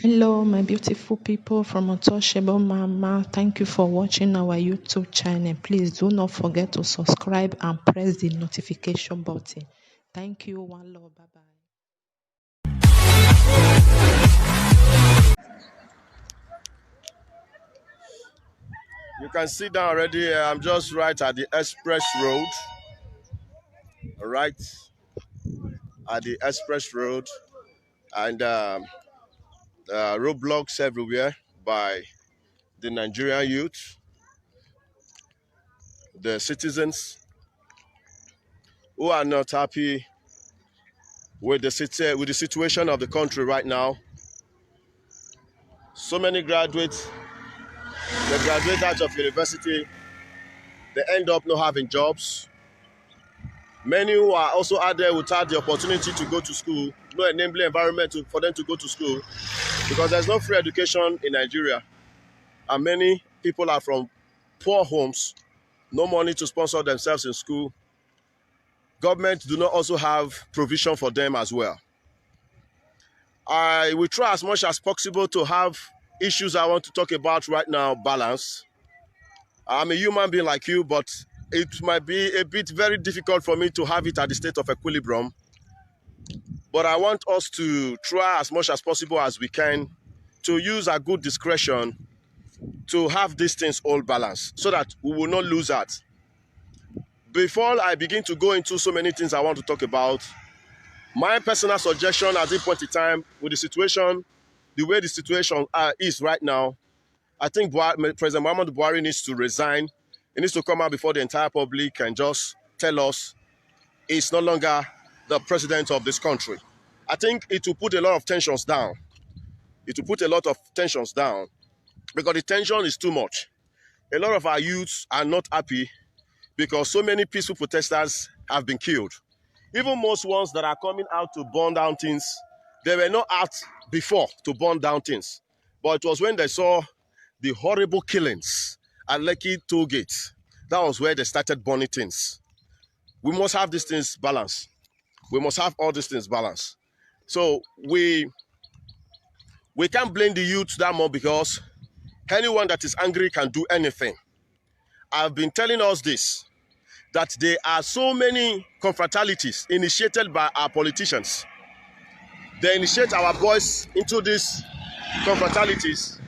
Hello, my beautiful people from Untouchable Mama. Thank you for watching our YouTube channel. Please do not forget to subscribe and press the notification button. Thank you. One love. Bye bye. You can see down already. I'm just right at the express road. Right at the express road. And roadblocks everywhere by the Nigerian youth, the citizens who are not happy with the situation of the country right now. So many graduates, they graduate out of university, they end up not having jobs. Many who are also out there without the opportunity to go to school, no enabling environment for them to go to school, because there's no free education in Nigeria. And many people are from poor homes, no money to sponsor themselves in school. Government do not also have provision for them as well. I will try as much as possible to have issues I want to talk about right now balance. I'm a human being like you, but it might be a bit very difficult for me to have it at the state of equilibrium. But I want us to try as much as possible as we can to use our good discretion to have these things all balanced so that we will not lose that. Before I begin to go into so many things I want to talk about, my personal suggestion at this point in time, with the situation, the way the situation is right now, I think President Muhammadu Buhari needs to resign. He needs to come out before the entire public and just tell us he's no longer the president of this country. I think it will put a lot of tensions down. It will put a lot of tensions down because the tension is too much. A lot of our youths are not happy because so many peaceful protesters have been killed. Even most ones that are coming out to burn down things, they were not out before to burn down things. But it was when they saw the horrible killings at Lekki toll gate, that was where they started burning things. We must have these things balanced. We must have all these things balanced. So we can't blame the youth that much because anyone that is angry can do anything. I've been telling us this, that there are so many confraternalities initiated by our politicians. They initiate our boys into these confraternities.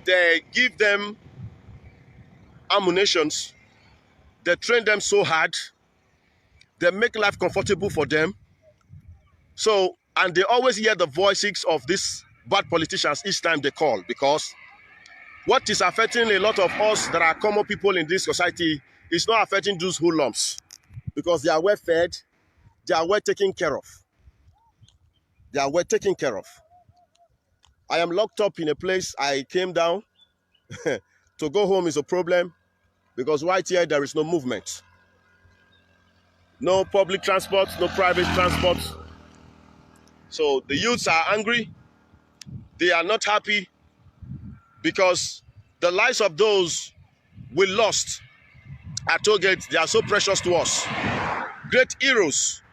They give them ammunitions. They train them so hard. They make life comfortable for them. So, and they always hear the voices of these bad politicians each time they call, because what is affecting a lot of us that are common people in this society is not affecting those hoodlums, because they are well fed, they are well taken care of. They are well taken care of. I am locked up in a place. I came down. To go home is a problem because right here there is no movement. No public transport, no private transport. So the youths are angry. They are not happy because the lives of those we lost at toll gate, they are so precious to us. Great heroes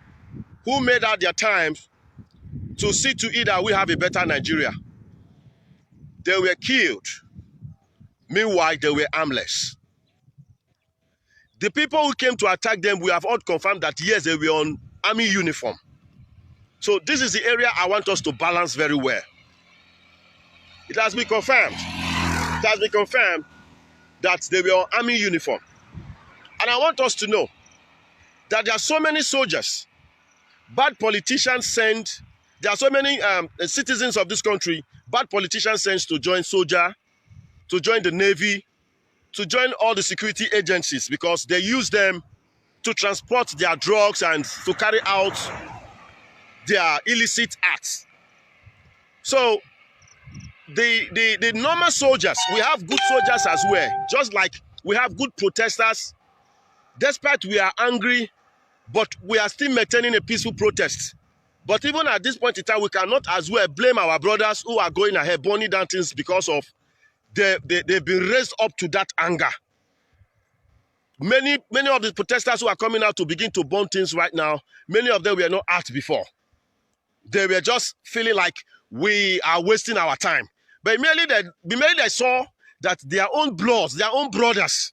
who made out their time to see to it that we have a better Nigeria. They were killed. Meanwhile, they were armless. The people who came to attack them, we have all confirmed that yes, they were on army uniform. So this is the area I want us to balance very well. It has been confirmed. It has been confirmed that they were on army uniform. And I want us to know that there are so many soldiers, bad politicians send, there are so many citizens of this country, bad politicians send to join soldier, to join the Navy, to join all the security agencies because they use them to transport their drugs and to carry out their illicit acts. So the normal soldiers, we have good soldiers as well, just like we have good protesters. Despite we are angry, but we are still maintaining a peaceful protest. But even at this point in time, we cannot as well blame our brothers who are going ahead burning down things because of they've been raised up to that anger. Many of the protesters who are coming out to begin to burn things right now, many of them were not out before. They were just feeling like we are wasting our time. But immediately they saw that their own brothers,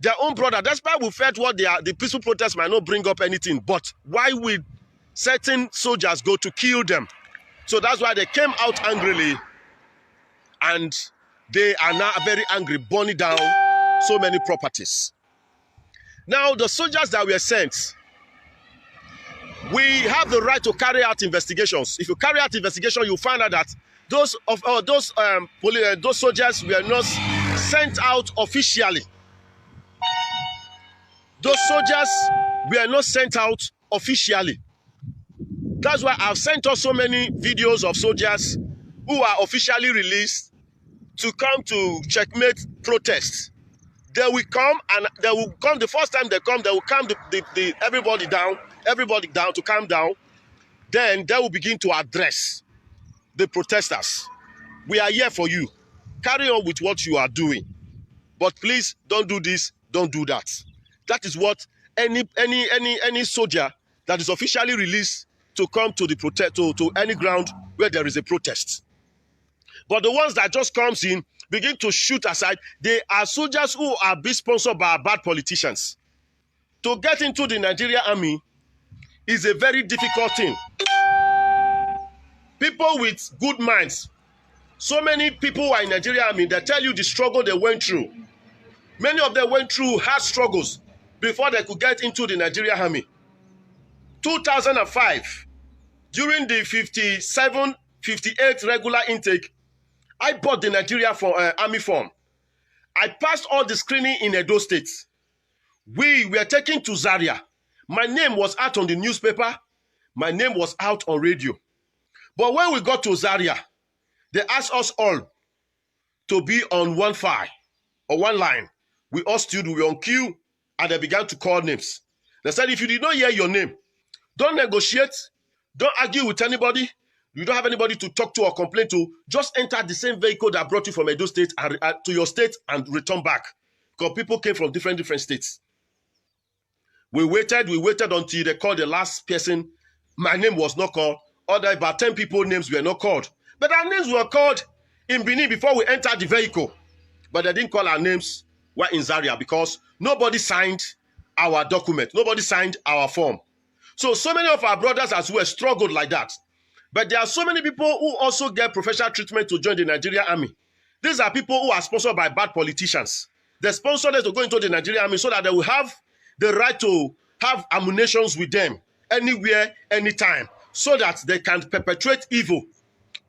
that's why we felt what the peaceful protest might not bring up anything. But why would certain soldiers go to kill them? So that's why they came out angrily, and they are now very angry, burning down so many properties. Now, the soldiers that were sent, we have the right to carry out investigations. If you carry out investigation, you find out that those soldiers were not sent out officially. Those soldiers were not sent out officially. That's why I've sent us so many videos of soldiers who are officially released to come to checkmate protests. They will come, and they will come. The first time they come, they will calm everybody down to calm down. Then they will begin to address the protesters. We are here for you. Carry on with what you are doing, but please don't do this, don't do that. That is what any soldier that is officially released to come to the protest to any ground where there is a protest. But the ones that just comes in, begin to shoot aside, they are soldiers who are being sponsored by bad politicians. To get into the Nigerian army is a very difficult thing. People with good minds, so many people are in Nigerian army, they tell you the struggle they went through. Many of them went through hard struggles before they could get into the Nigerian army. 2005, during the 57, 58 regular intake, I bought the Nigeria army form. I passed all the screening in Edo State. We were taken to Zaria. My name was out on the newspaper. My name was out on radio. But when we got to Zaria, they asked us all to be on one file or one line. We all stood, we were on queue, and they began to call names. They said, if you did not hear your name, don't negotiate, don't argue with anybody. You don't have anybody to talk to or complain to. Just enter the same vehicle that brought you from Edo State to your state and return back. Because people came from different states. We waited until they called the last person. My name was not called. Other about 10 people's names were not called. But our names were called in Benin before we entered the vehicle. But they didn't call our names while in Zaria because nobody signed our document. Nobody signed our form. So many of our brothers as well struggled like that. But there are so many people who also get professional treatment to join the Nigerian army. These are people who are sponsored by bad politicians. They sponsor them to go into the Nigerian army so that they will have the right to have ammunitions with them anywhere, anytime, so that they can perpetrate evil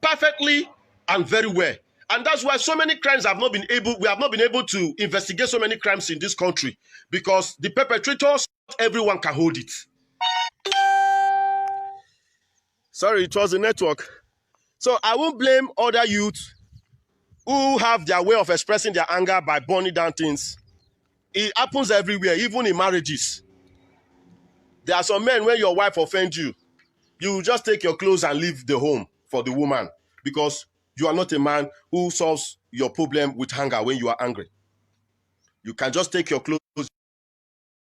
perfectly and very well. And that's why so many crimes we have not been able to investigate so many crimes in this country, because the perpetrators, everyone can hold it. Sorry, it was the network. So I won't blame other youths who have their way of expressing their anger by burning down things. It happens everywhere, even in marriages. There are some men, when your wife offends you, you just take your clothes and leave the home for the woman, because you are not a man who solves your problem with anger when you are angry. You can just take your clothes.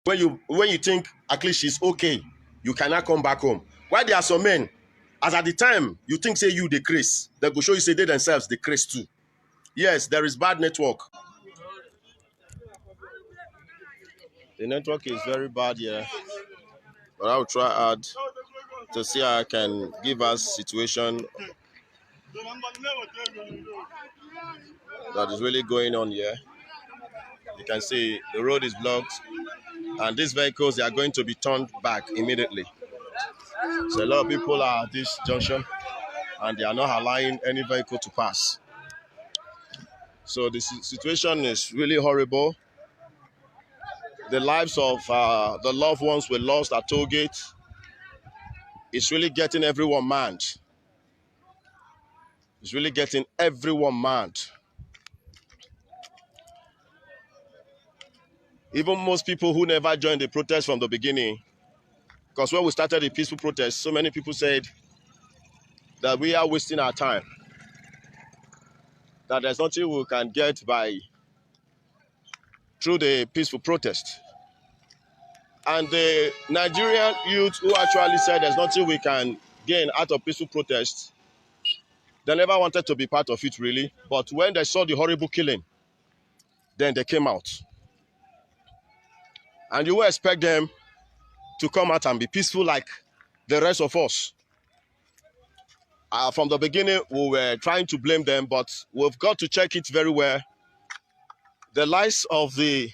When you think at least she's okay, you cannot come back home. Why there are some men, as at the time you think say you the craze, they go show you say they themselves the craze too. Yes, there is bad network. The network is very bad here, but I will try hard to see how I can give us situation that is really going on here. You can see the road is blocked, and these vehicles, they are going to be turned back immediately. So a lot of people are at this junction, and they are not allowing any vehicle to pass. So the situation is really horrible. The lives of the loved ones were lost at toll gate. It's really getting everyone mad. It's really getting everyone mad. Even most people who never joined the protest from the beginning, because when we started the peaceful protest, so many people said that we are wasting our time, that there's nothing we can get through the peaceful protest. And the Nigerian youth who actually said there's nothing we can gain out of peaceful protest, They never wanted to be part of it really. But when they saw the horrible killing, then they came out. And you will expect them to come out and be peaceful like the rest of us. From the beginning, we were trying to blame them, but we've got to check it very well. The lives of the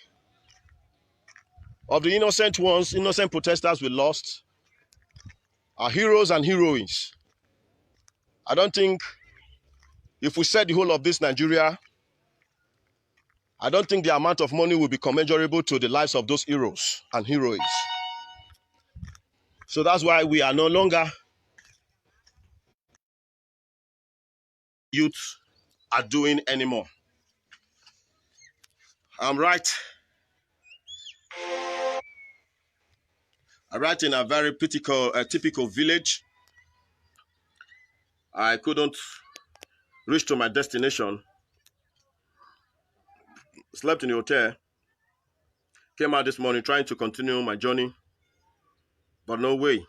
innocent ones, innocent protesters we lost, are heroes and heroines. I don't think if we set the whole of this Nigeria, I don't think the amount of money will be commensurable to the lives of those heroes and heroines. So that's why we are no longer youth are doing anymore. I'm right. I write in a very typical village. I couldn't reach to my destination. Slept in the hotel. Came out this morning trying to continue my journey, but no way.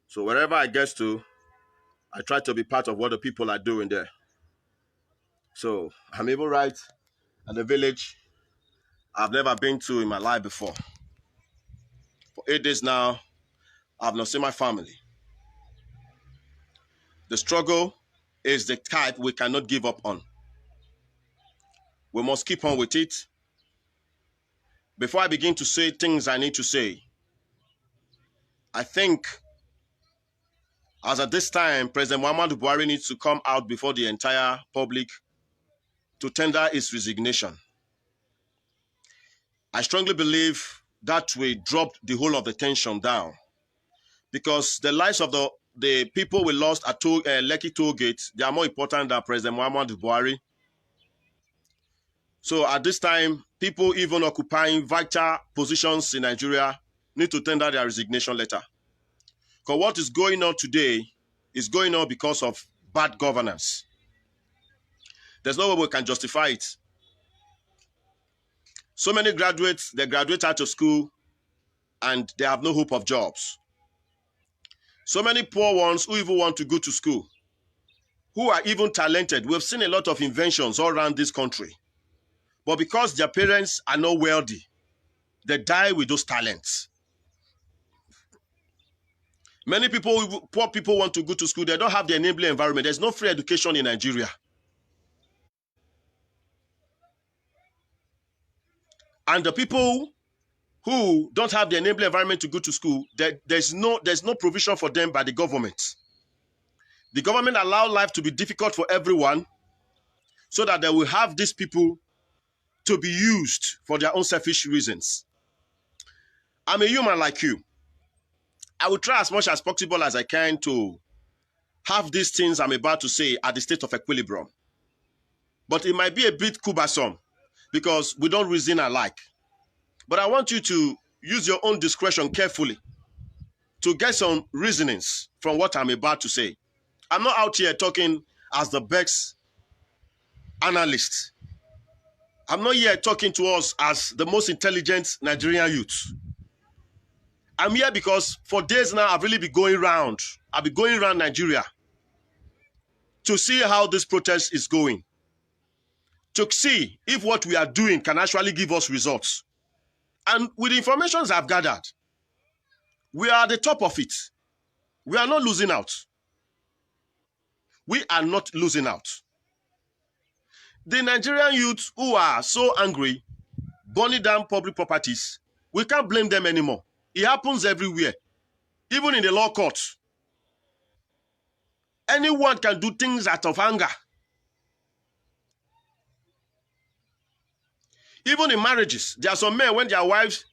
So wherever I get to, I try to be part of what the people are doing there. So I'm even right at the village I've never been to in my life before. For 8 days now, I've not seen my family. The struggle is the type we cannot give up on. We must keep on with it. Before I begin to say things I need to say, I think as at this time, President Muhammadu Buhari needs to come out before the entire public to tender his resignation. I strongly believe that will drop the whole of the tension down, because the lives of the people we lost at Lekki toll gate, they are more important than President Muhammadu Buhari. So at this time, people even occupying vital positions in Nigeria need to tender their resignation letter. Because what is going on today is going on because of bad governance. There's no way we can justify it. So many graduates, they graduate out of school and they have no hope of jobs. So many poor ones who even want to go to school, who are even talented. We've seen a lot of inventions all around this country. But because their parents are not wealthy, they die with those talents. Many people, poor people want to go to school. They don't have the enabling environment. There's no free education in Nigeria. And the people who don't have the enabling environment to go to school, there's no provision for them by the government. The government allow life to be difficult for everyone so that they will have these people to be used for their own selfish reasons. I'm a human like you. I will try as much as possible as I can to have these things I'm about to say at the state of equilibrium. But it might be a bit cumbersome because we don't reason alike. But I want you to use your own discretion carefully to get some reasonings from what I'm about to say. I'm not out here talking as the best analyst. I'm not here talking to us as the most intelligent Nigerian youth. I'm here because for days now, I've really been going around. I've been going around Nigeria to see how this protest is going, to see if what we are doing can actually give us results. And with the information I've gathered, we are at the top of it. We are not losing out. We are not losing out. The Nigerian youth who are so angry, burning down public properties, we can't blame them anymore. It happens everywhere, even in the law courts. Anyone can do things out of anger. Even in marriages, there are some men, when their wives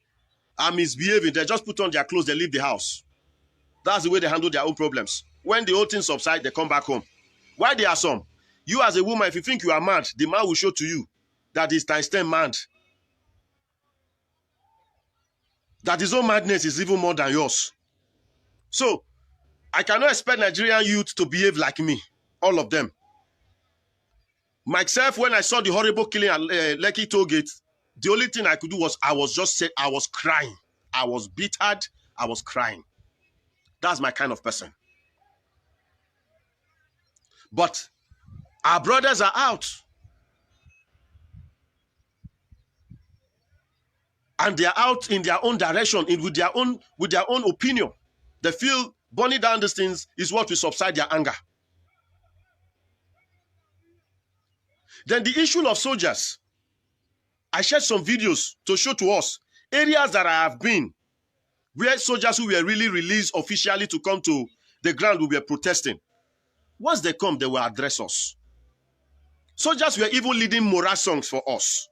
are misbehaving, they just put on their clothes, they leave the house. That's the way they handle their own problems. When the whole thing subsides, they come back home. Why there are some? You as a woman, if you think you are mad, the man will show to you that he's times 10 mad. That his own madness is even more than yours. So, I cannot expect Nigerian youth to behave like me. All of them. Myself, when I saw the horrible killing at Lekki toll gate, the only thing I could do was I was crying. I was bittered. I was crying. That's my kind of person. But our brothers are out. And they are out in their own direction, with their own opinion. They feel burning down these things is what will subside their anger. Then the issue of soldiers. I shared some videos to show to us areas that I have been where soldiers who were really released officially to come to the ground, we were protesting. Once they come, they will address us. Soldiers were even leading morale songs for us.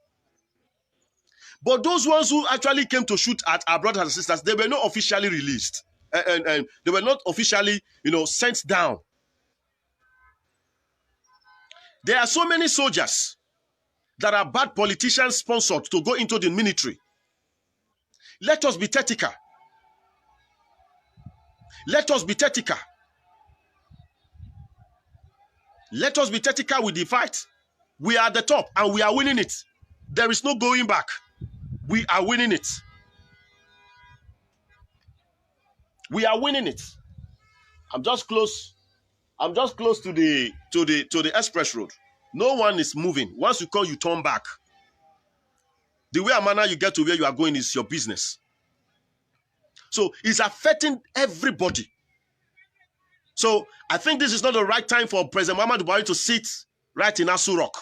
But those ones who actually came to shoot at our brothers and sisters, they were not officially released. And they were not officially, sent down. There are so many soldiers that are bad politicians sponsored to go into the military. Let us be tactical. Let us be tactical. Let us be tactical with the fight. We are at the top and we are winning it. There is no going back. We are winning it. We are winning it. I'm just close to the express road. No one is moving. Once you call, you turn back. The way and manner you get to where you are going is your business. So it's affecting everybody. So I think this is not the right time for President Muhammadu Buhari to sit right in Aso Rock.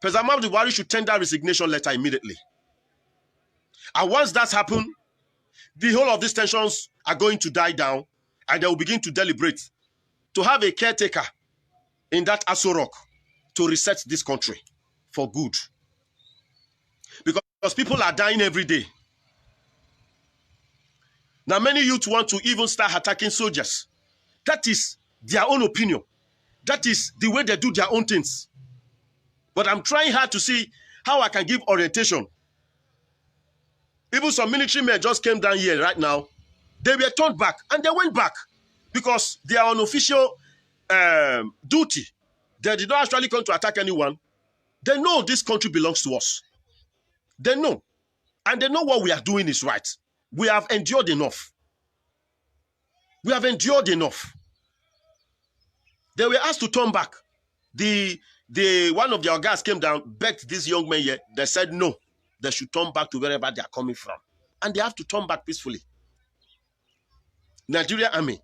President Muhammadu Buhari should tender a resignation letter immediately. And once that's happened, the whole of these tensions are going to die down and they will begin to deliberate to have a caretaker in that Aso Rock to reset this country for good. Because people are dying every day. Now many youth want to even start attacking soldiers. That is their own opinion. That is the way they do their own things. But I'm trying hard to see how I can give orientation. Even some military men just came down here right now. They were turned back and they went back because they are on official duty. They did not actually come to attack anyone. They know this country belongs to us. They know. And they know what we are doing is right. We have endured enough. We have endured enough. They were asked to turn back. One of their guys came down, begged these young men here. They said no. They should turn back to wherever they are coming from. And they have to turn back peacefully. Nigeria Army,